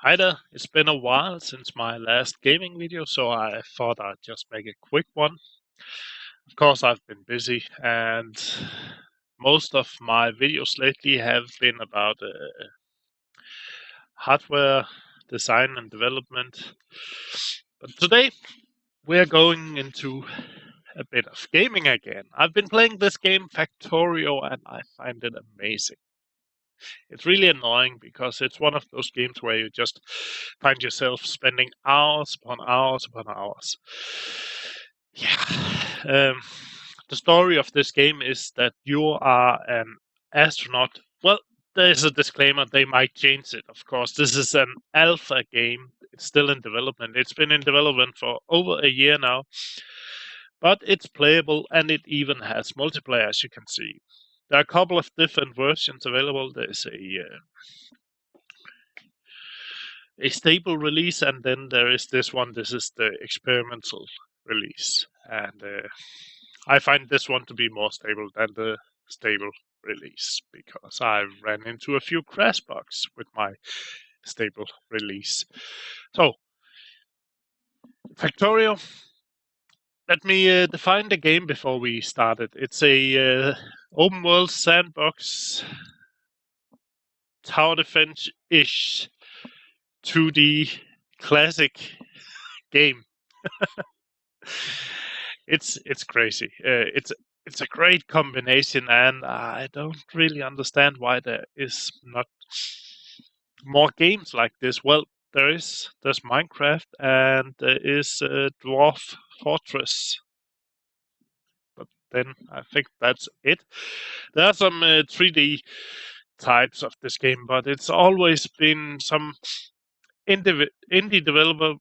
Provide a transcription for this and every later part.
Hi there, it's been a while since my last gaming video, so I thought I'd just make a quick one. Of course, I've been busy, and most of my videos lately have been about hardware design and development. But today, we're going into a bit of gaming again. I've been playing this game, Factorio, and I find it amazing. It's really annoying because it's one of those games where you just find yourself spending hours upon hours upon hours. Yeah. The story of this game is that you are an astronaut. Well, there's a disclaimer, they might change it, of course. This is an alpha game. It's still in development. It's been in development for over a year now. But it's playable and it even has multiplayer, as you can see. There are a couple of different versions available. There's a stable release, and then there is this one. This is the experimental release, and I find this one to be more stable than the stable release because I ran into a few crash bugs with my stable release. So, Factorio. Let me define the game before we started. It's a open world sandbox tower defense-ish 2D classic game. It's crazy. It's a great combination, and I don't really understand why there is not more games like this. Well, there's Minecraft, and there is Dwarf Fortress. But then I think that's it. There are some 3D types of this game, but it's always been some indie developer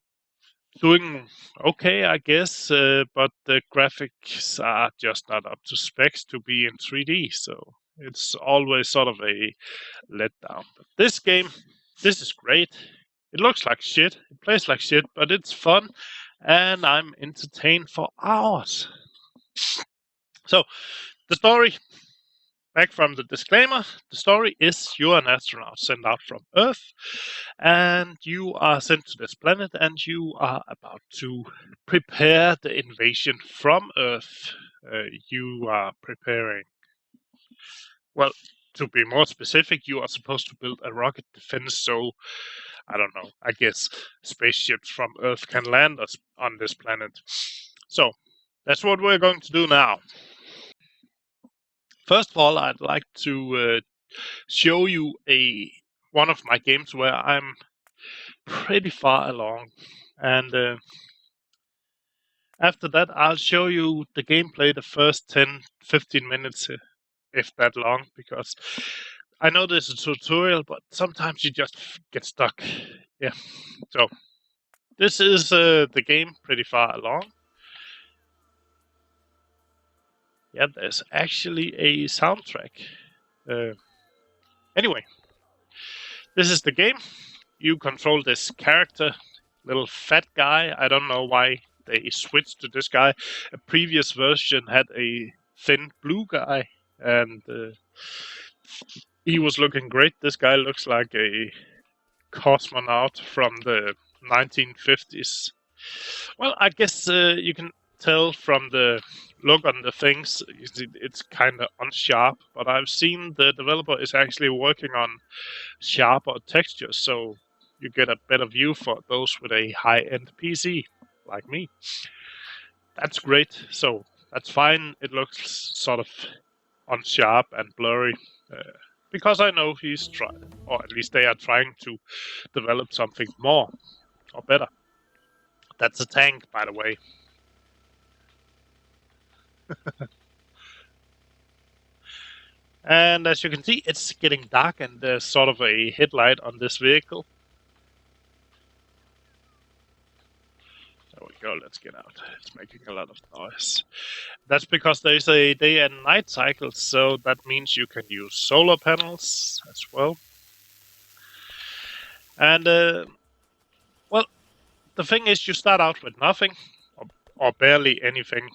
doing okay, I guess, but the graphics are just not up to specs to be in 3D, so it's always sort of a letdown. But this game, this is great. It looks like shit, it plays like shit, but it's fun, and I'm entertained for hours. So, the story, back from the disclaimer, the story is you're an astronaut sent out from Earth, and you are sent to this planet, and you are about to prepare the invasion from Earth. You are preparing, well, to be more specific, you are supposed to build a rocket defense so, I don't know, I guess spaceships from Earth can land us on this planet. So, that's what we're going to do now. First of all, I'd like to show you one of my games where I'm pretty far along, and after that I'll show you the gameplay the first 10-15 minutes, if that long, because I know there's a tutorial, but sometimes you just get stuck. Yeah, so this is the game pretty far along. Yeah, there's actually a soundtrack. Anyway, this is the game. You control this character, little fat guy. I don't know why they switched to this guy. A previous version had a thin blue guy, and he was looking great. This guy looks like a cosmonaut from the 1950s. Well, I guess you can tell from the look on the things, it's kind of unsharp, but I've seen the developer is actually working on sharper textures, so you get a better view for those with a high-end PC, like me. That's great, so that's fine. It looks sort of unsharp and blurry, because I know he's trying, or at least they are trying to develop something more, or better. That's a tank, by the way. And as you can see, it's getting dark, and there's sort of a headlight on this vehicle. There we go, let's get out. It's making a lot of noise. That's because there's a day and night cycle, so that means you can use solar panels as well. And, well, the thing is, you start out with nothing, or barely anything,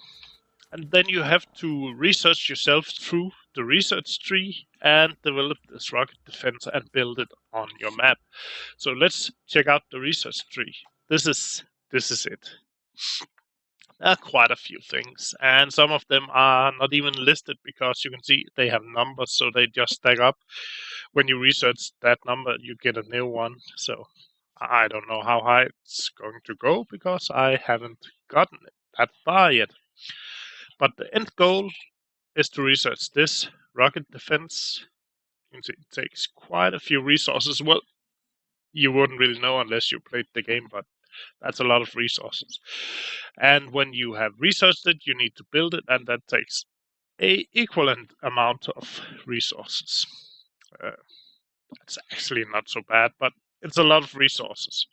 and then you have to research yourself through the research tree and develop this rocket defense and build it on your map. So let's check out the research tree. This is it. There are quite a few things, and some of them are not even listed because you can see they have numbers, so they just stack up. When you research that number, you get a new one. So I don't know how high it's going to go because I haven't gotten it that far yet. But the end goal is to research this rocket defense. You can see it takes quite a few resources. Well, you wouldn't really know unless you played the game, but that's a lot of resources. And when you have researched it, you need to build it, and that takes a equivalent amount of resources. It's actually not so bad, but it's a lot of resources.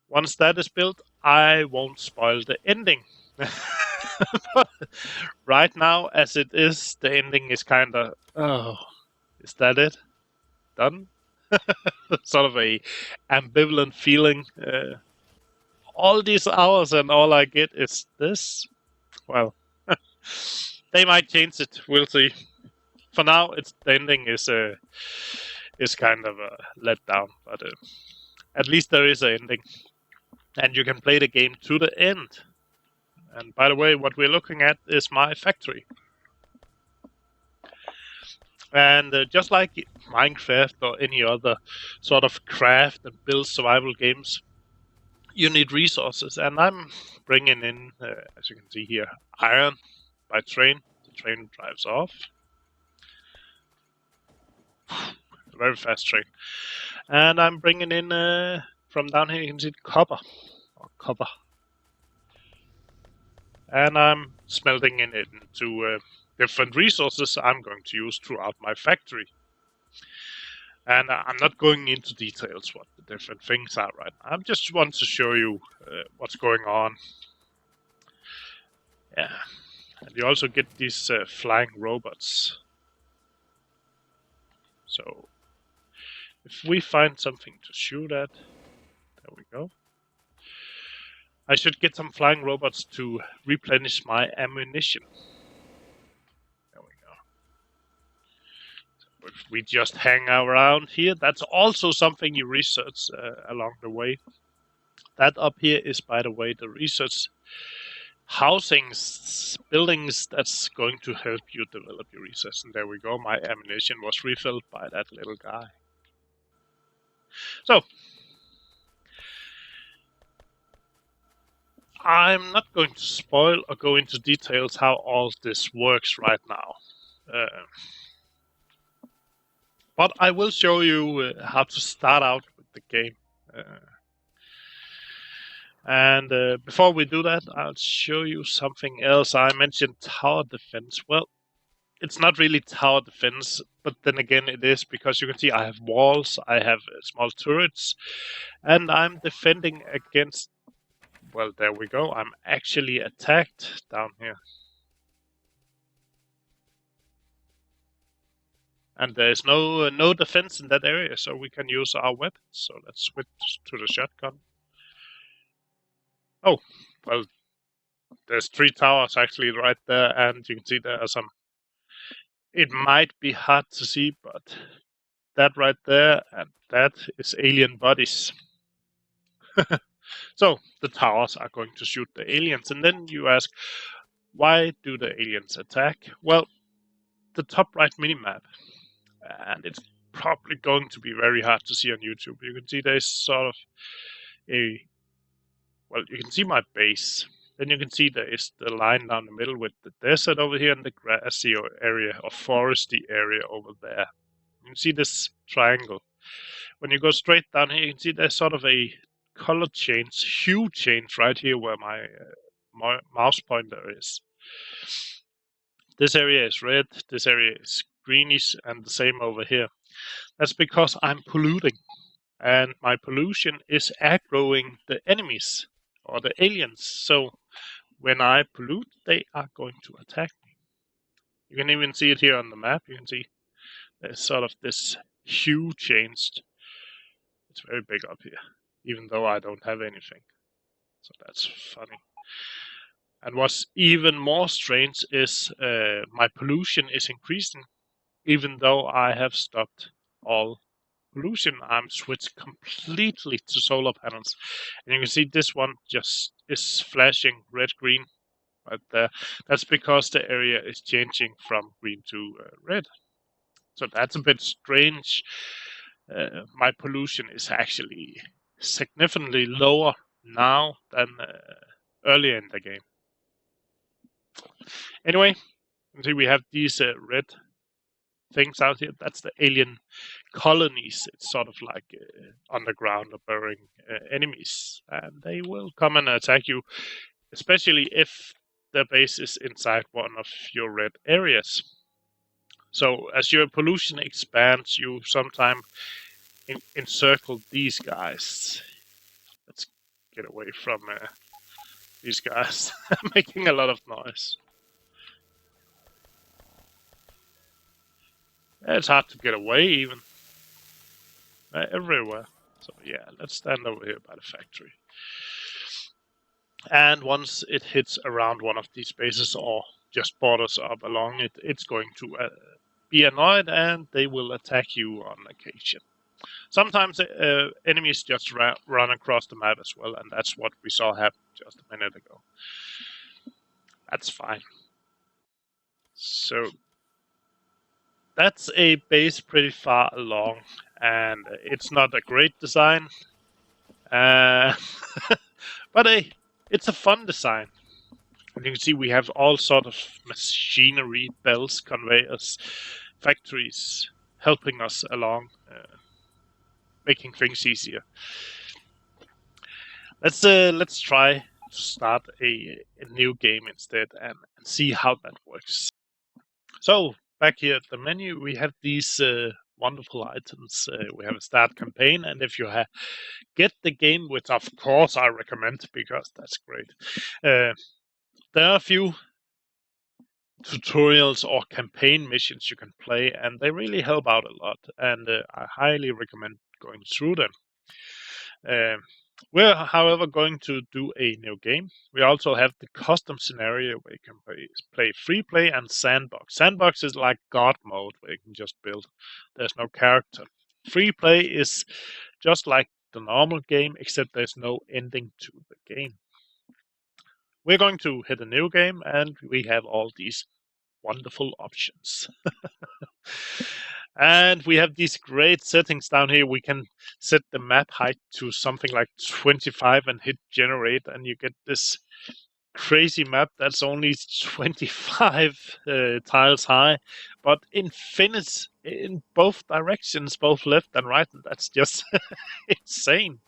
Once that is built, I won't spoil the ending. Right now, as it is, the ending is kind of, oh, is that it? Done? Sort of a ambivalent feeling. All these hours and all I get is this. Well, they might change it. We'll see. For now, the ending is kind of a letdown, but at least there is an ending, and you can play the game to the end. And by the way, what we're looking at is my factory. And just like Minecraft or any other sort of craft and build survival games, you need resources. And I'm bringing in, as you can see here, iron by train. The train drives off. A very fast train. And I'm bringing in, from down here, you can see copper. Or copper. And I'm smelting it into different resources I'm going to use throughout my factory. And I'm not going into details what the different things are right now. I just want to show you what's going on. Yeah, and you also get these flying robots. So if we find something to shoot at, there we go. I should get some flying robots to replenish my ammunition. There we go. So if we just hang around here, that's also something you research along the way. That up here is, by the way, the research housings, buildings that's going to help you develop your research. And there we go. My ammunition was refilled by that little guy. So I'm not going to spoil or go into details how all this works right now. But I will show you how to start out with the game. And before we do that, I'll show you something else. I mentioned tower defense. Well, it's not really tower defense, but then again it is, because you can see I have walls, I have small turrets, and I'm defending against, well, there we go, I'm actually attacked down here. And there's no defense in that area, so we can use our weapons. So let's switch to the shotgun. Oh, well, there's 3 towers actually right there, and you can see there are some. It might be hard to see, but that right there and that is alien bodies. So the towers are going to shoot the aliens, and then you ask, why do the aliens attack? Well, the top right minimap, and it's probably going to be very hard to see on YouTube. You can see there's sort of you can see my base. Then you can see there is the line down the middle with the desert over here and the grassy area or foresty area over there. You can see this triangle. When you go straight down here, you can see there's sort of a color change, hue change right here where my mouse pointer is. This area is red, this area is greenish, and the same over here. That's because I'm polluting, and my pollution is aggroing the enemies or the aliens. So when I pollute, they are going to attack me. You can even see it here on the map. You can see there's sort of this hue changed. It's very big up here, even though I don't have anything. So that's funny. And what's even more strange is my pollution is increasing, even though I have stopped all pollution. I'm switched completely to solar panels, and you can see this one just is flashing red green. But that's because the area is changing from green to red. So that's a bit strange. My pollution is actually significantly lower now than earlier in the game. Anyway, you can see we have these red things out here. That's the alien colonies. It's sort of like underground or burrowing enemies, and they will come and attack you, especially if their base is inside one of your red areas. So as your pollution expands, you sometimes encircle these guys. Let's get away from these guys making a lot of noise. It's hard to get away even. Everywhere. So yeah, let's stand over here by the factory. And once it hits around one of these bases or just borders up along it, it's going to be annoyed and they will attack you on occasion. Sometimes enemies just run across the map as well, and that's what we saw happen just a minute ago. That's fine. So that's a base pretty far along, and it's not a great design, but it's a fun design. And you can see we have all sort of machinery, bells, conveyors, factories helping us along, making things easier. Let's try to start a new game instead and see how that works. So back here at the menu, we have these wonderful items. We have a start campaign, and if you get the game, which of course I recommend because that's great, there are a few tutorials or campaign missions you can play, and they really help out a lot, and I highly recommend going through them. We're, however, going to do a new game. We also have the custom scenario where you can play free play and sandbox. Sandbox is like God mode where you can just build. There's no character. Free play is just like the normal game, except there's no ending to the game. We're going to hit a new game, and we have all these wonderful options. And we have these great settings down here. We can set the map height to something like 25 and hit generate, and you get this crazy map that's only 25 tiles high, but infinite in both directions, both left and right. And that's just insane.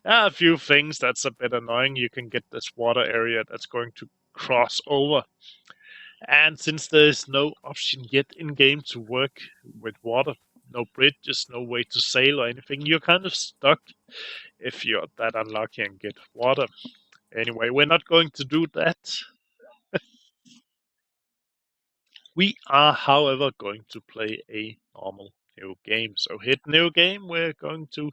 There are a few things that's a bit annoying. You can get this water area that's going to cross over. And since there is no option yet in game to work with water, no bridges, no way to sail or anything, you're kind of stuck if you're that unlucky and get water. Anyway, we're not going to do that. We are, however, going to play a normal new game. So hit new game, we're going to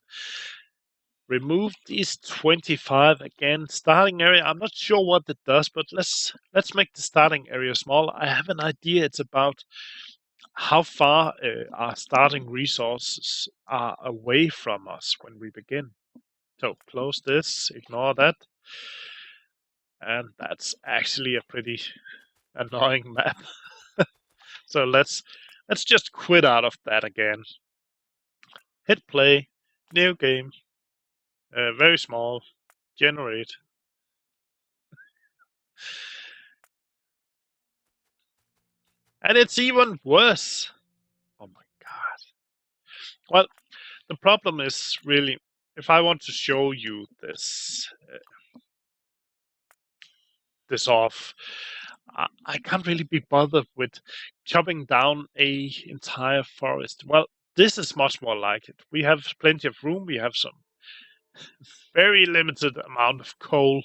remove these 25 again. Starting area, I'm not sure what it does, but let's make the starting area small. I have an idea. It's about how far our starting resources are away from us when we begin. So close this, ignore that. And that's actually a pretty annoying map. So let's just quit out of that again. Hit play, new game, very small, generate. And it's even worse. Oh my god. Well, the problem is really, if I want to show you this off, I can't really be bothered with chopping down a entire forest. Well, this is much more like it. We have plenty of room. We have some very limited amount of coal.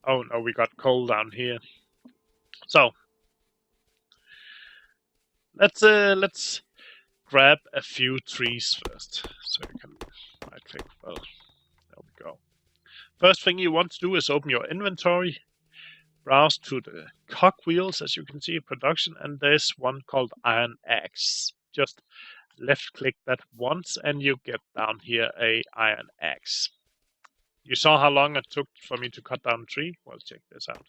Oh no, we got coal down here. So let's grab a few trees first, so you can right click. Well, there we go. First thing you want to do is open your inventory, browse to the cogwheels, as you can see in production, and there's one called Iron Axe. Just left click that once and you get down here a iron axe. You saw how long it took for me to cut down a tree? Well, check this out.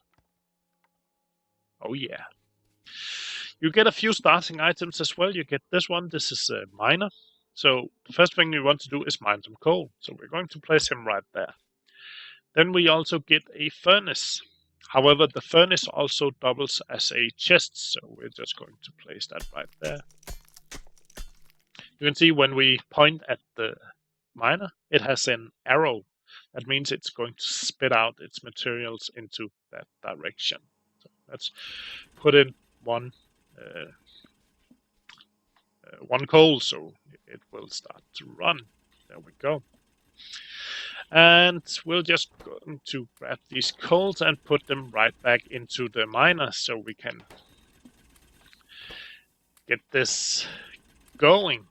Oh yeah. You get a few starting items as well. You get this one. This is a miner. So the first thing we want to do is mine some coal. So we're going to place him right there. Then we also get a furnace. However, the furnace also doubles as a chest. So we're just going to place that right there. You can see when we point at the miner, it has an arrow. That means it's going to spit out its materials into that direction. So let's put in one coal so it will start to run. There we go. And we'll just going to grab these coals and put them right back into the miner so we can get this going.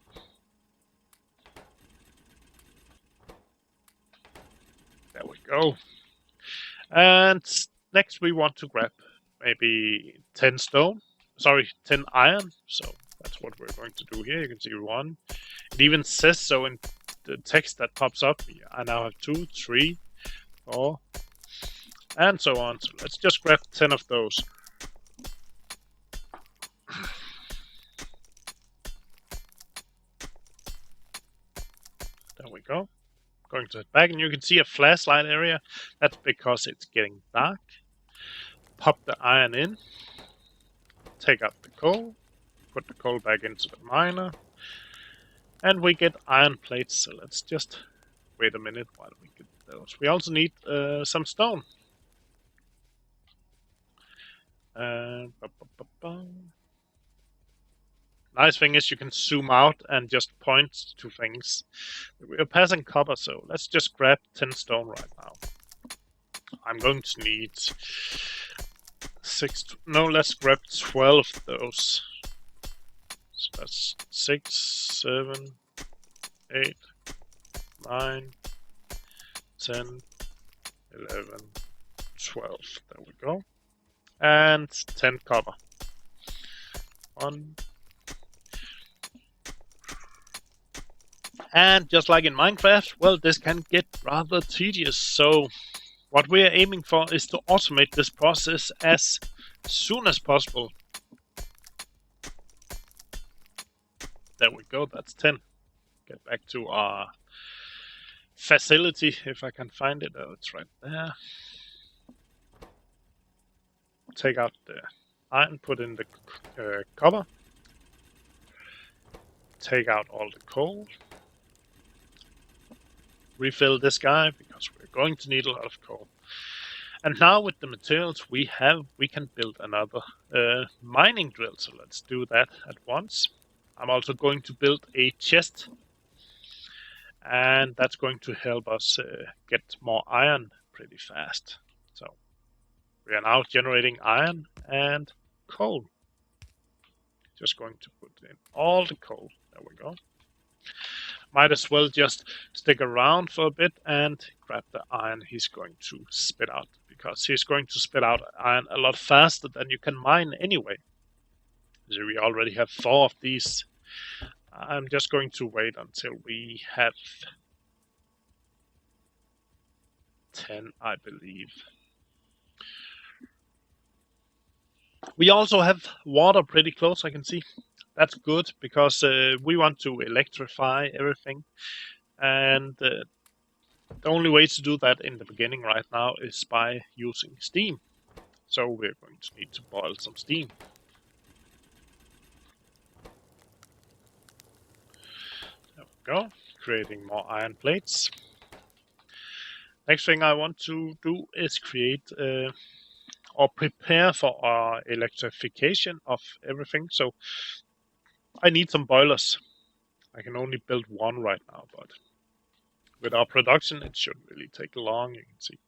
There we go. And next we want to grab maybe 10 iron. So that's what we're going to do here. You can see 1. It even says so in the text that pops up. I now have 2, 3, 4, and so on. So let's just grab 10 of those. There we go. Going to head back, and you can see a flashlight area. That's because it's getting dark. Pop the iron in. Take out the coal. Put the coal back into the miner. And we get iron plates. So let's just wait a minute while we get those. We also need some stone. Nice thing is you can zoom out and just point to things. We're passing copper, so let's just grab 10 stone right now. I'm going to need 6. No, let's grab 12 of those. So that's 6, 7, 8, 9, 10, 11, 12. There we go. And 10 copper. 1. And just like in Minecraft, well, this can get rather tedious. So what we are aiming for is to automate this process as soon as possible. There we go, that's 10. Get back to our facility, if I can find it. Oh, it's right there. Take out the iron, put in the copper. Take out all the coal. Refill this guy, because we're going to need a lot of coal. And now with the materials we have, we can build another mining drill. So let's do that at once. I'm also going to build a chest. And that's going to help us get more iron pretty fast. So we are now generating iron and coal. Just going to put in all the coal. There we go. Might as well just stick around for a bit and grab the iron he's going to spit out, because he's going to spit out iron a lot faster than you can mine anyway. So we already have 4 of these. I'm just going to wait until we have 10, I believe. We also have water pretty close, I can see. That's good, because we want to electrify everything. And the only way to do that in the beginning right now is by using steam. So we're going to need to boil some steam. There we go, creating more iron plates. Next thing I want to do is create or prepare for our electrification of everything. So I need some boilers. I can only build 1 right now, but with our production it shouldn't really take long, you can see.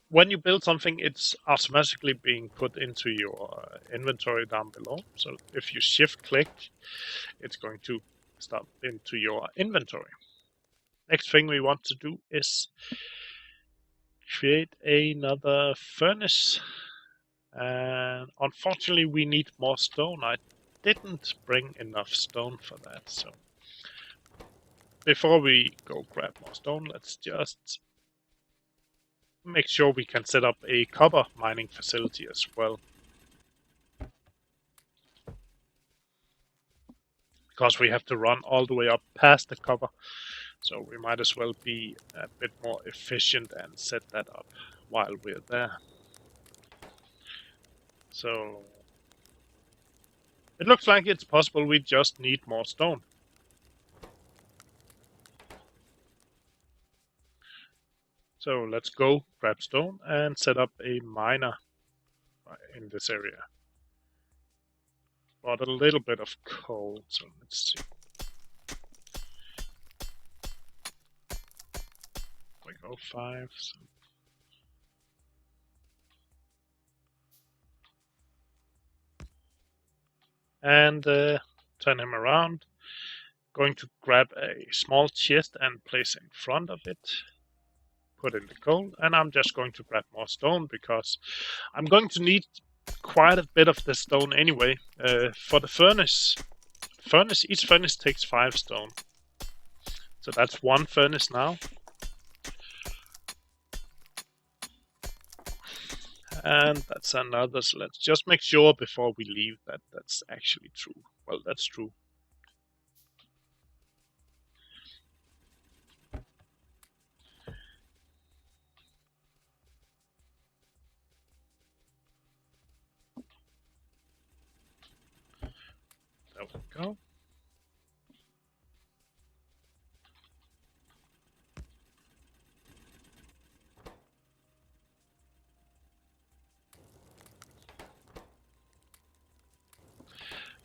When you build something, it's automatically being put into your inventory down below. So if you shift click, it's going to start into your inventory. Next thing we want to do is create another furnace. And unfortunately, we need more stone. I didn't bring enough stone for that, so before we go grab more stone, let's just make sure we can set up a copper mining facility as well. Because we have to run all the way up past the copper, so we might as well be a bit more efficient and set that up while we're there. So it looks like it's possible, we just need more stone. So let's go grab stone and set up a miner in this area. Bought a little bit of coal, so let's see. We go 5. So. And turn him around. Going to grab a small chest and place in front of it. Put in the coal, and I'm just going to grab more stone because I'm going to need quite a bit of the stone anyway. For the furnace, each furnace takes 5 stone. So that's 1 furnace now. And that's another, so let's just make sure before we leave that that's actually true. Well, that's true. There we go.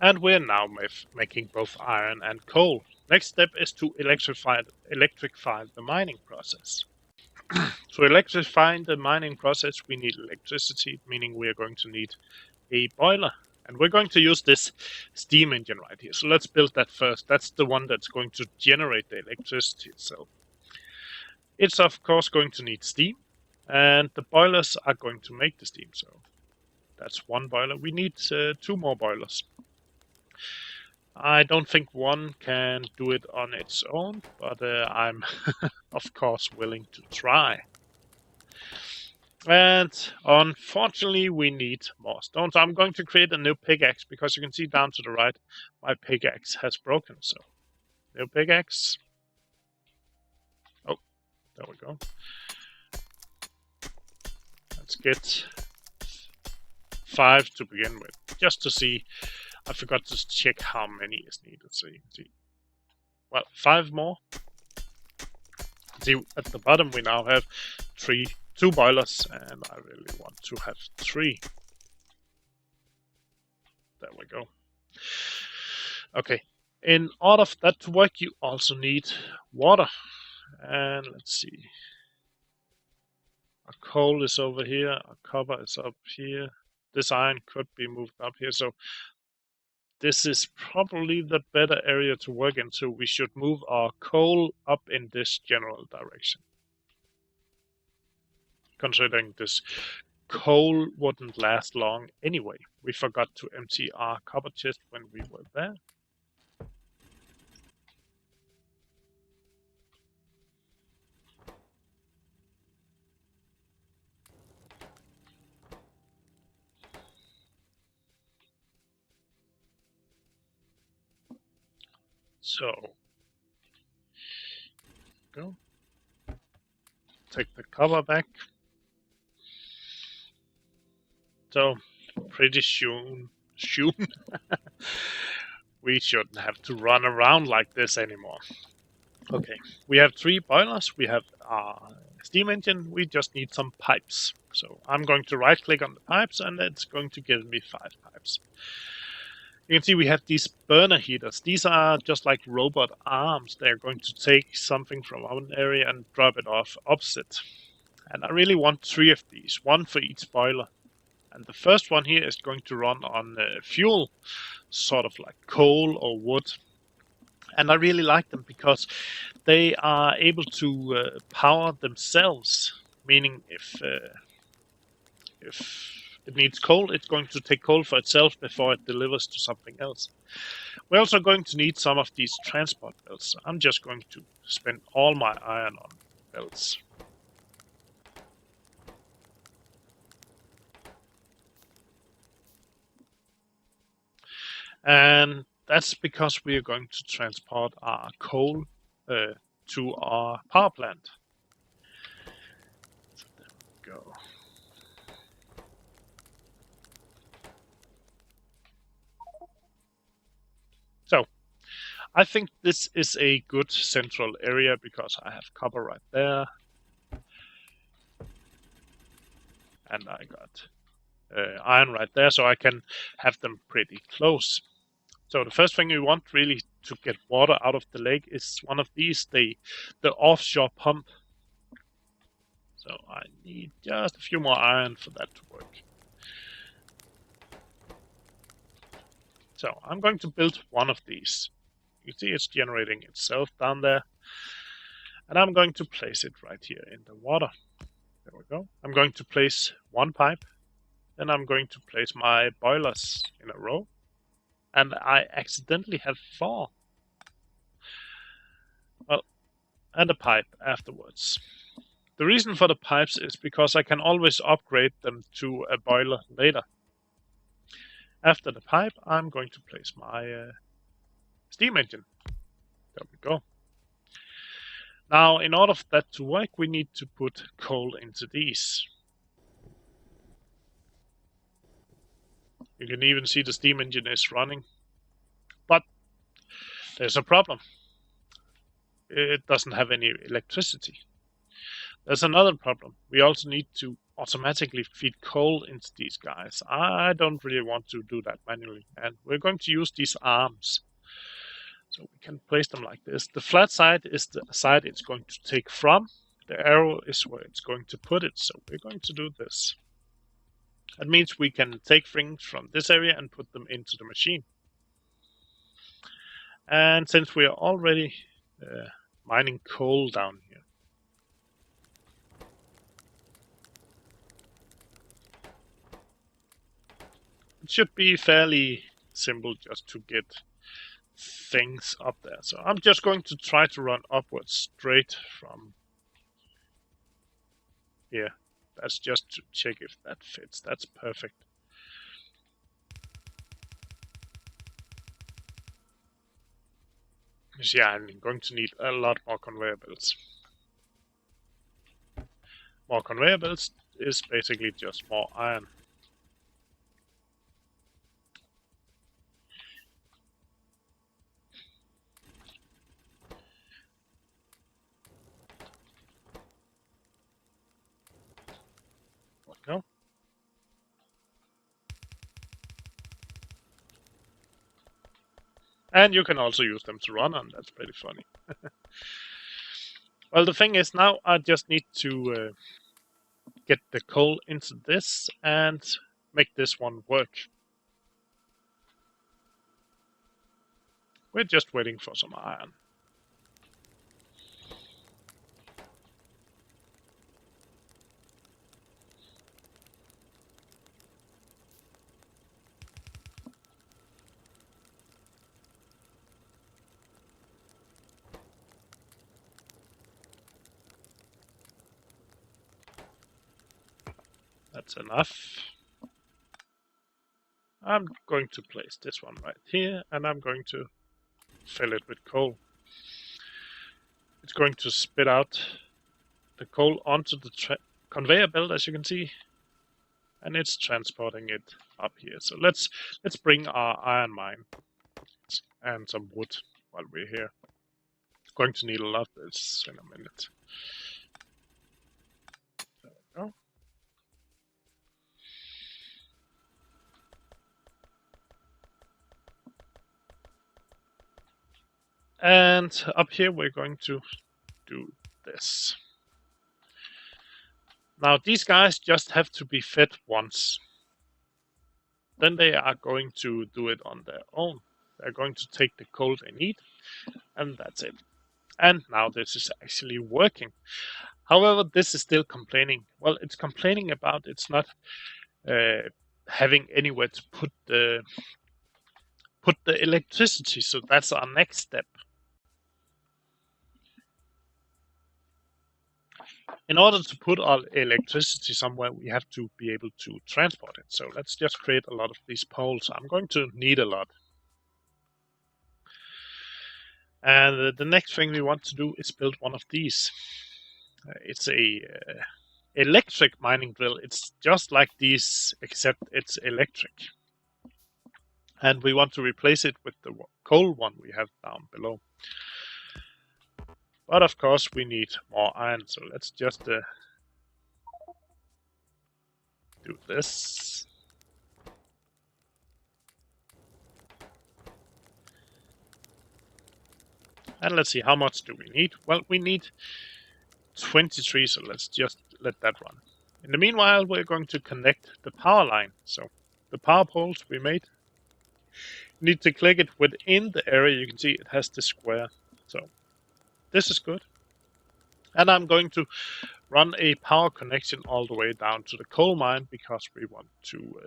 And we're now making both iron and coal. Next step is to electrify the mining process. To electrify the mining process, we need electricity, meaning we're going to need a boiler. And we're going to use this steam engine right here. So let's build that first. That's the one that's going to generate the electricity itself. It's of course going to need steam, and the boilers are going to make the steam. So that's 1 boiler. We need 2 more boilers. I don't think 1 can do it on its own, but I'm of course willing to try. And unfortunately, we need more stone. So I'm going to create a new pickaxe because you can see down to the right, my pickaxe has broken. So, new pickaxe. Oh, there we go. Let's get 5 to begin with, just to see. I forgot to check how many is needed. So you can see. Well, 5 more. See, at the bottom we now have 2 boilers, and I really want to have 3. There we go. Okay, in order for that to work, you also need water. And let's see. Our coal is over here, our copper is up here. This iron could be moved up here, so this is probably the better area to work in, so we should move our coal up in this general direction. Considering this coal wouldn't last long anyway. We forgot to empty our copper chest when we were there. So, go. Take the cover back. So, pretty soon we shouldn't have to run around like this anymore. Okay, we have 3 boilers, we have our steam engine, we just need some pipes. So I'm going to right click on the pipes and it's going to give me 5 pipes. You can see we have these burner heaters. These are just like robot arms. They're going to take something from one area and drop it off opposite. And I really want 3 of these, 1 for each boiler. And the first one here is going to run on fuel, sort of like coal or wood. And I really like them because they are able to power themselves. Meaning, if it needs coal, it's going to take coal for itself before it delivers to something else. We're also going to need some of these transport belts. I'm just going to spend all my iron on belts. And that's because we are going to transport our coal to our power plant. So there we go. So I think this is a good central area because I have copper right there. And I got iron right there, so I can have them pretty close. So the first thing we want really to get water out of the lake is one of these, the offshore pump. So I need just a few more iron for that to work. So I'm going to build one of these. You see it's generating itself down there. And I'm going to place it right here in the water. There we go. I'm going to place one pipe. Then I'm going to place my boilers in a row. And I accidentally have 4. Well, and a pipe afterwards. The reason for the pipes is because I can always upgrade them to a boiler later. After the pipe, I'm going to place my steam engine. There we go. Now, in order for that to work, we need to put coal into these. You can even see the steam engine is running. But there's a problem. It doesn't have any electricity. There's another problem. We also need to automatically feed coal into these guys. I don't really want to do that manually. And we're going to use these arms. So we can place them like this. The flat side is the side it's going to take from. The arrow is where it's going to put it. So we're going to do this. That means we can take things from this area and put them into the machine. And since we are already mining coal down here, it should be fairly simple just to get things up there. So I'm just going to try to run upwards straight from here. That's just to check if that fits. That's perfect. Yeah, I'm going to need a lot more conveyor belts. More conveyor belts is basically just more iron. Go. And you can also use them to run on. That's pretty funny. Well, the thing is now I just need to get the coal into this and make this one work. We're just waiting for some iron. That's enough. I'm going to place this one right here, and I'm going to fill it with coal. It's going to spit out the coal onto the conveyor belt, as you can see, and it's transporting it up here. So let's bring our iron mine and some wood while we're here. Going to need a lot of this in a minute. There we go. And up here we're going to do this. Now these guys just have to be fed once. Then they are going to do it on their own. They're going to take the coal they need, and that's it. And now this is actually working. However, this is still complaining. Well, it's complaining about it's not having anywhere to put the electricity. So that's our next step. In order to put our electricity somewhere, we have to be able to transport it. So let's just create a lot of these poles. I'm going to need a lot. And the next thing we want to do is build one of these. It's a electric mining drill. It's just like these, except it's electric. And we want to replace it with the coal one we have down below. But of course we need more iron, so let's just do this. And let's see, how much do we need? Well, we need 23, so let's just let that run. In the meanwhile, we're going to connect the power line. So the power poles we made, you need to click it within the area. You can see it has the square. So this is good. And I'm going to run a power connection all the way down to the coal mine because we want to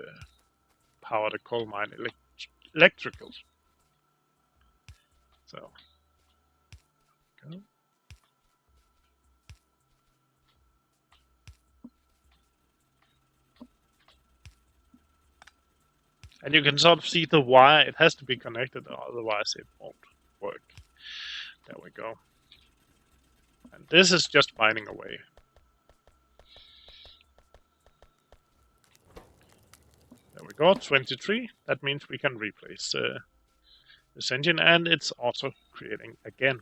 power the coal mine electrical. So go. And you can sort of see the wire. It has to be connected, otherwise it won't work. There we go. And this is just mining away. There we go, 23. That means we can replace this engine, and it's also creating again.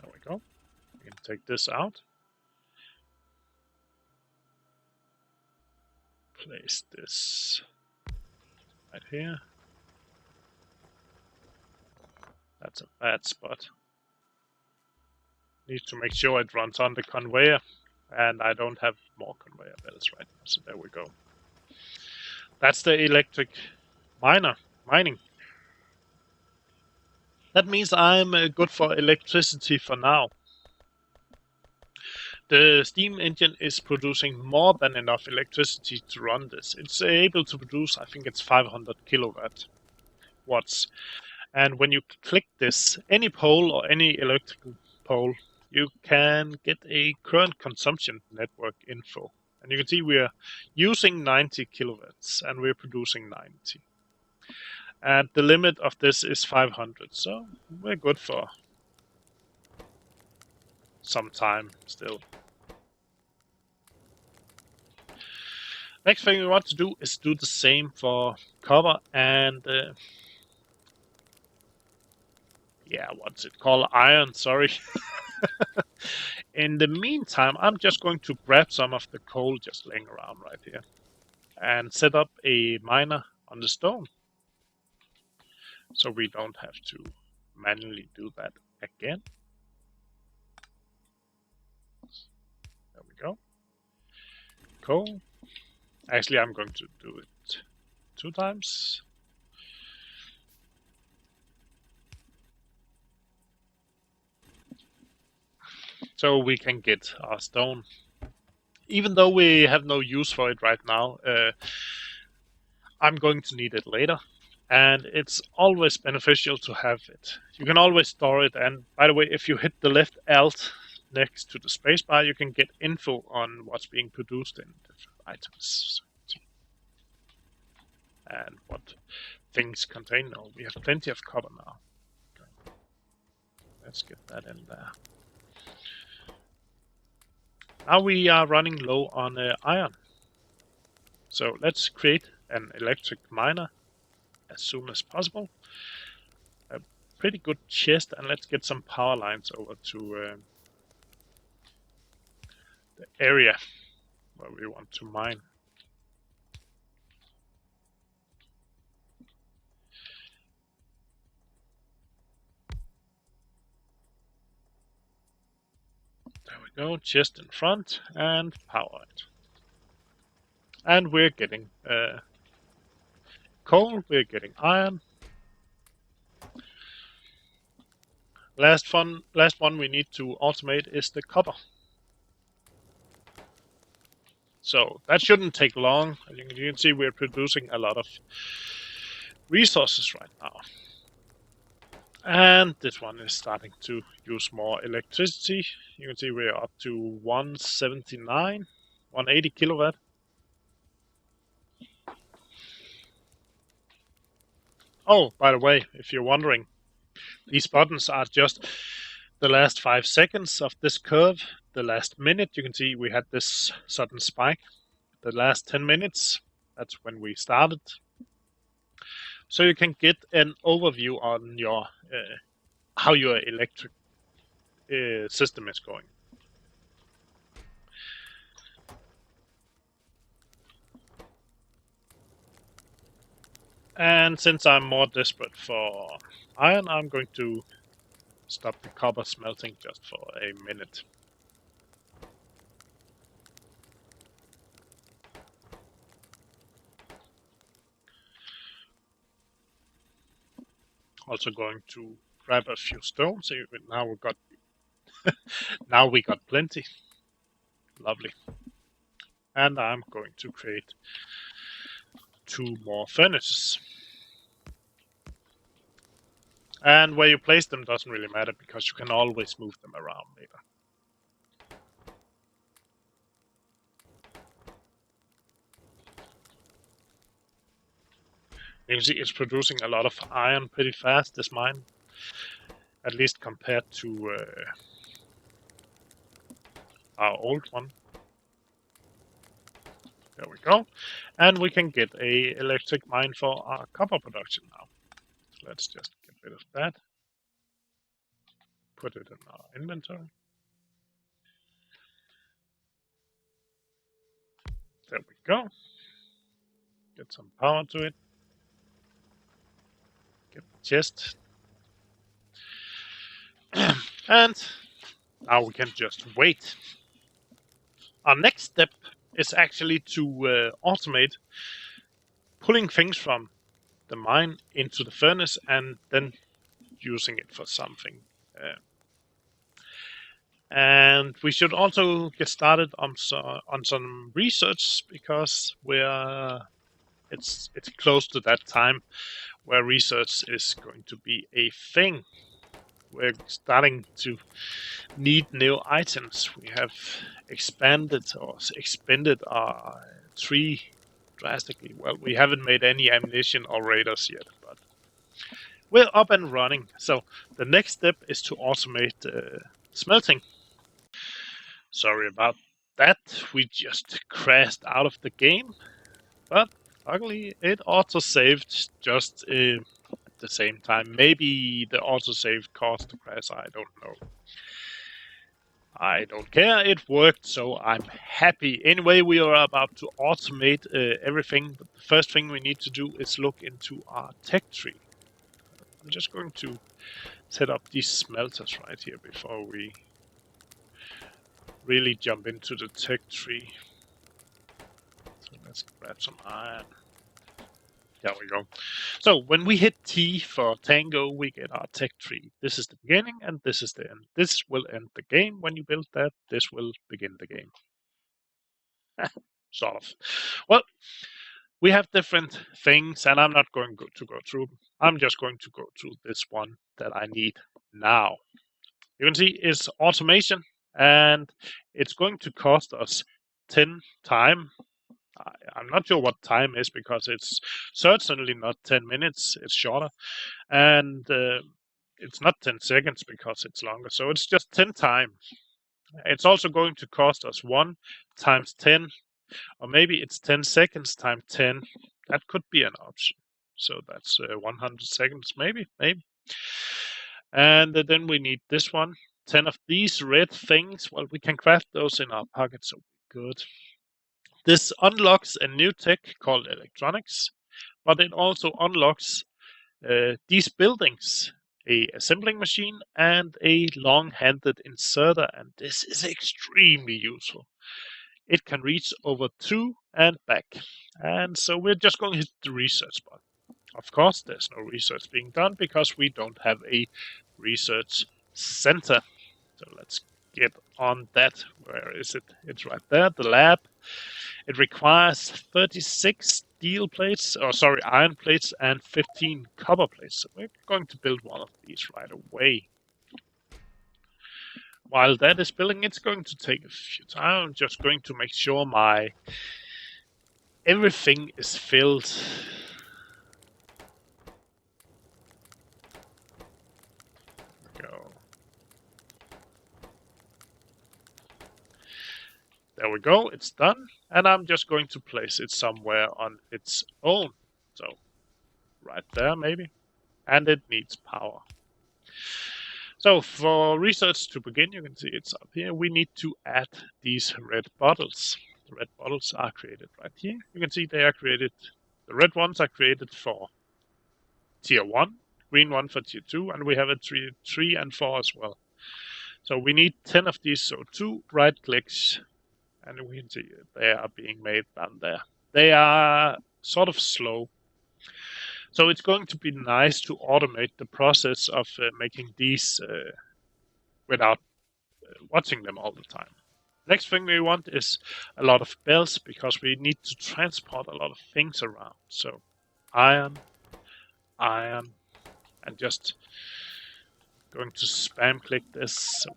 There we go. We can take this out. Place this right here. That's a bad spot. Need to make sure it runs on the conveyor, and I don't have more conveyor belts right now, so there we go. That's the electric mining. That means I'm good for electricity for now. The steam engine is producing more than enough electricity to run this. It's able to produce, I think it's 500 kilowatts. And when you click this, any pole or any electrical pole, you can get a current consumption network info. And you can see we are using 90 kilowatts and we're producing 90. And the limit of this is 500, so we're good for some time still. Next thing we want to do is do the same for copper and yeah, what's it called? Iron, sorry. In the meantime, I'm just going to grab some of the coal just laying around right here and set up a miner on the stone, so we don't have to manually do that again. There we go. Coal. Actually, I'm going to do it 2 times. So we can get our stone. Even though we have no use for it right now, I'm going to need it later. And it's always beneficial to have it. You can always store it. And by the way, if you hit the left Alt next to the spacebar, you can get info on what's being produced in different items. And what things contain. No, we have plenty of copper now. Okay. Let's get that in there. Now we are running low on iron. So let's create an electric miner as soon as possible. A pretty good chest, and let's get some power lines over to the area where we want to mine. There we go, chest in front and power it. And we're getting coal, we're getting iron. Last one we need to automate is the copper. So that shouldn't take long. You can see we're producing a lot of resources right now. And this one is starting to use more electricity. You can see we're up to 179, 180 kilowatt. Oh, by the way, if you're wondering, these buttons are just the last 5 seconds of this curve. The last minute, you can see we had this sudden spike. The last 10 minutes, that's when we started. So you can get an overview on your how your electric system is going. And since I'm more desperate for iron, I'm going to stop the copper smelting just for a minute. Also going to grab a few stones. Now we got plenty. Lovely. And I'm going to create 2 more furnaces. And where you place them doesn't really matter because you can always move them around later. You can see it's producing a lot of iron pretty fast, this mine. At least compared to our old one. There we go. And we can get a electric mine for our copper production now. So let's just get rid of that. Put it in our inventory. There we go. Get some power to it. Get the chest. And now we can just wait. Our next step is actually to automate pulling things from the mine into the furnace and then using it for something. And we should also get started on some research because it's close to that time where research is going to be a thing. We're starting to need new items. We have expanded our tree drastically. Well, we haven't made any ammunition or radars yet, but we're up and running. So the next step is to automate smelting. Sorry about that. We just crashed out of the game, but luckily it auto-saved just at the same time. Maybe the autosave caused the crash, I don't know. I don't care, it worked, so I'm happy. Anyway, we are about to automate everything, but the first thing we need to do is look into our tech tree. I'm just going to set up these smelters right here before we really jump into the tech tree. So let's grab some iron. There we go. So when we hit T for Tango, we get our tech tree. This is the beginning and this is the end. This will end the game when you build that. This will begin the game. Sort of. Well, we have different things and I'm not going to go through them. I'm just going to go through this one that I need now. You can see it's automation and it's going to cost us 10 time. I'm not sure what time is because it's certainly not 10 minutes, it's shorter. And it's not 10 seconds because it's longer. So it's just 10 times. It's also going to cost us 1 times 10, or maybe it's 10 seconds times 10. That could be an option. So that's 100 seconds, maybe. And then we need this one. 10 of these red things. Well, we can craft those in our pocket, so good. This unlocks a new tech called electronics, but it also unlocks these buildings, a assembling machine and a long-handed inserter, and this is extremely useful. it can reach over to and back. And so we're just going to hit the research button. Of course, there's no research being done because we don't have a research center. So let's get on that. Where is it? It's right there, the lab. It requires 36 iron plates and 15 copper plates. So we're going to build one of these right away. While that is building, it's going to take a few time. I'm just going to make sure everything is filled. Go. There we go, it's done. And I'm just going to place it somewhere on its own. So, right there maybe. And it needs power. So, for research to begin, you can see it's up here. We need to add these red bottles. The red bottles are created right here. You can see they are created, the red ones are created for tier 1, green one for tier 2, and we have a 3 and 4 as well. So we need 10 of these, so 2 right clicks, and we can see they are being made down there. They are sort of slow. So it's going to be nice to automate the process of making these without watching them all the time. Next thing we want is a lot of bells because we need to transport a lot of things around. So iron, iron, and just going to spam click this. So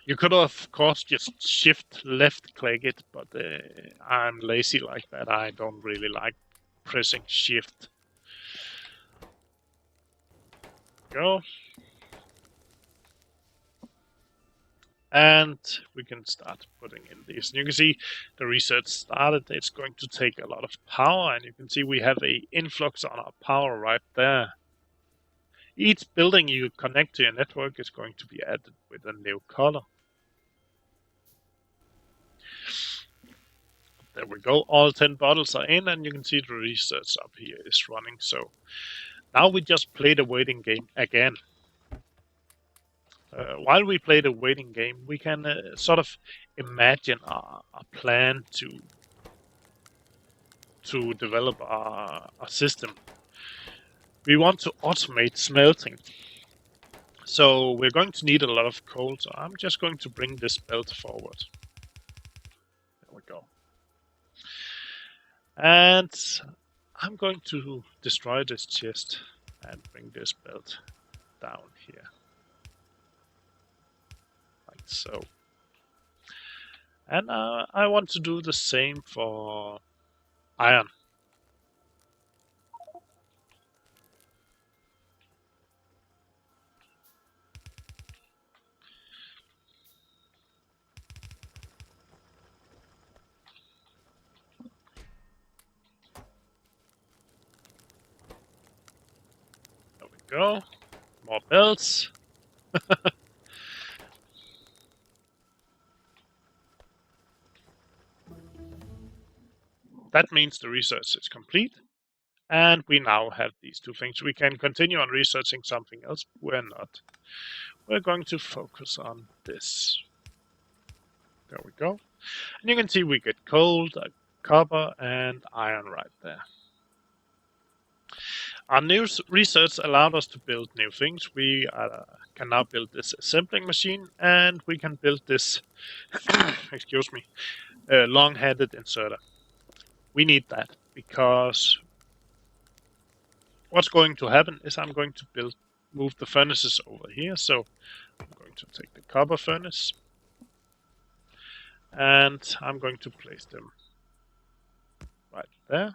you could of course just shift left click it, but I'm lazy like that. I don't really like pressing shift. Go. And we can start putting in these. And you can see the research started. It's going to take a lot of power, and you can see we have a influx on our power right there. Each building you connect to your network is going to be added with a new color. There we go. All 10 bottles are in, and you can see the research up here is running. So now we just play the waiting game again. While we play the waiting game, we can sort of imagine a plan to develop a system. We want to automate smelting. So we're going to need a lot of coal, so I'm just going to bring this belt forward. There we go. And I'm going to destroy this chest and bring this belt down here. Like so. And I want to do the same for iron. There we go. More belts. That means the research is complete. And we now have these two things. We can continue on researching something else. We're not. We're going to focus on this. There we go. And you can see we get coal, copper, and iron right there. Our new research allowed us to build new things. We can now build this assembling machine, and we can build this, excuse me, long-headed inserter. We need that because what's going to happen is I'm going to move the furnaces over here. So I'm going to take the copper furnace, and I'm going to place them right there.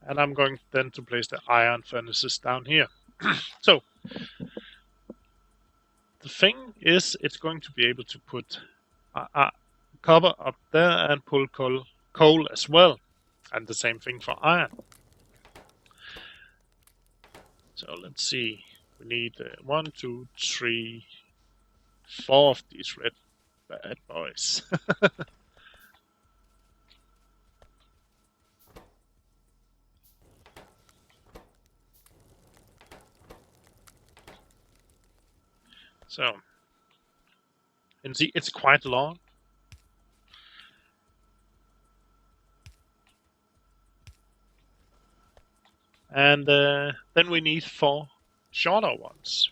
And I'm going then to place the iron furnaces down here. So the thing is, it's going to be able to put copper up there and pull coal as well. And the same thing for iron. So let's see. We need 1, 2, 3, 4 of these red bad boys. So And see, it's quite long. And then we need 4 shorter ones.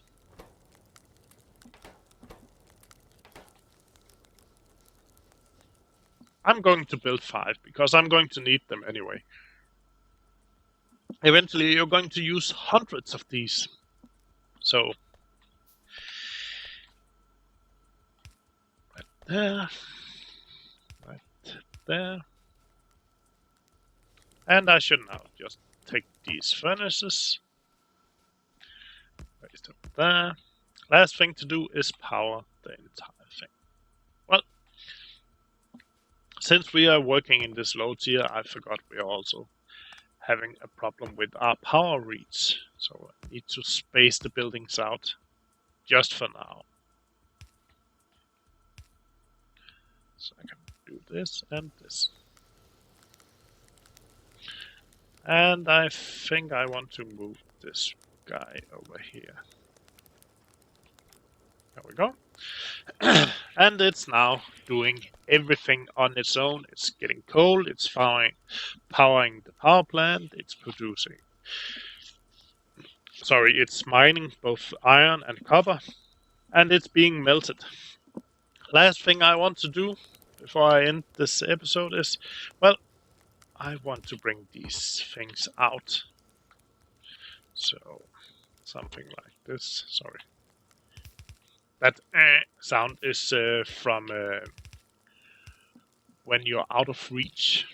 I'm going to build 5 because I'm going to need them anyway. Eventually, you're going to use hundreds of these. So, right there, right there. And I should now just take these furnaces, place them there. Last thing to do is power the entire thing. Well, since we are working in this low tier, I forgot we are also having a problem with our power reach. So I need to space the buildings out just for now. So I can do this and this. And I think I want to move this guy over here. There we go. And it's now doing everything on its own. It's getting cold, it's powering the power plant, it's producing. Sorry, it's mining both iron and copper, and it's being melted. Last thing I want to do before I end this episode is, well, I want to bring these things out. So, something like this. Sorry. That sound is from when you're out of reach.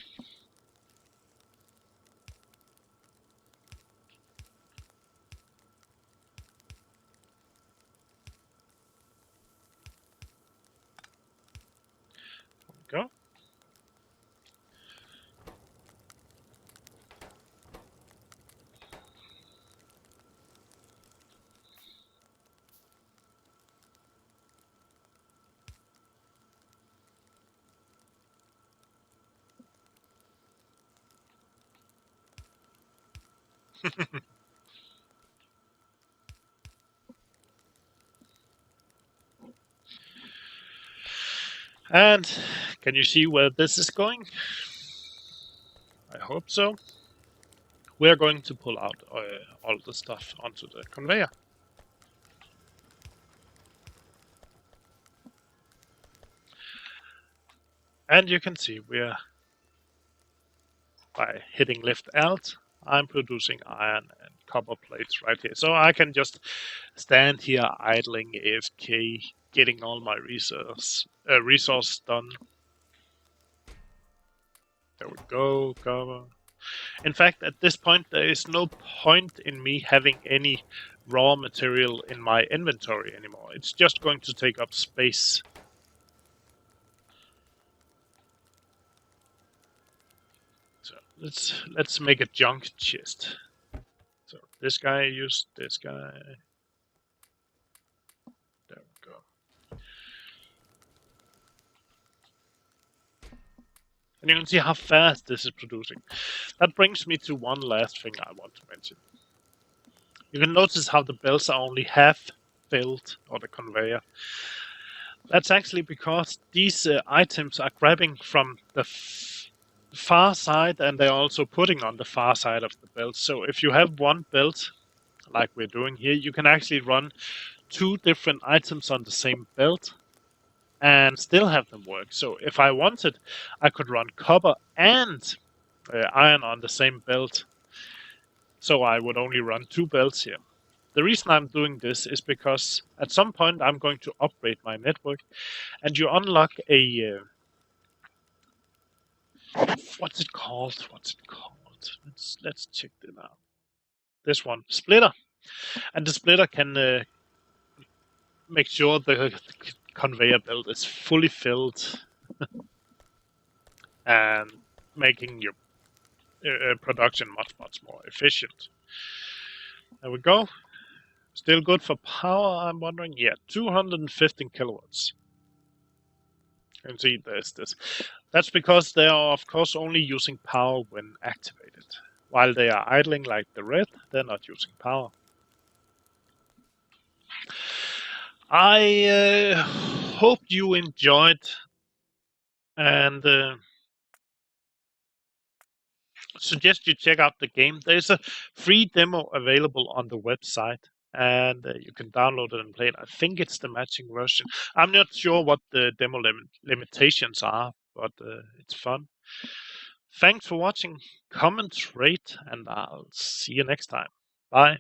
There we go. And can you see where this is going? I hope so. We're going to pull out all the stuff onto the conveyor. And you can see we're, by hitting lift Alt, I'm producing iron and copper plates right here. So I can just stand here idling AFK, getting all my resource done. There we go, cover. In fact, at this point, there is no point in me having any raw material in my inventory anymore. It's just going to take up space. So let's make a junk chest. So this guy used this guy. There we go. And you can see how fast this is producing. That brings me to one last thing I want to mention. You can notice how the belts are only half filled, or the conveyor. That's actually because these items are grabbing from the far side, and they're also putting on the far side of the belt. So if you have one belt, like we're doing here, you can actually run 2 different items on the same belt and still have them work. So if I wanted, I could run copper and iron on the same belt. So I would only run 2 belts here. The reason I'm doing this is because at some point I'm going to upgrade my network, and you unlock a what's it called? Let's check it out. This one, splitter, and the splitter can make sure the conveyor belt is fully filled and making your production much more efficient. There we go. Still good for power, I'm wondering. Yeah, 215 kilowatts. You can see there's this. That's because they are, of course, only using power when activated. While they are idling like the red, they're not using power. I hope you enjoyed, and suggest you check out the game. There's a free demo available on the website, and you can download it and play it. I think it's the matching version. I'm not sure what the demo limitations are, but it's fun. Thanks for watching. Comment, rate, and I'll see you next time. Bye.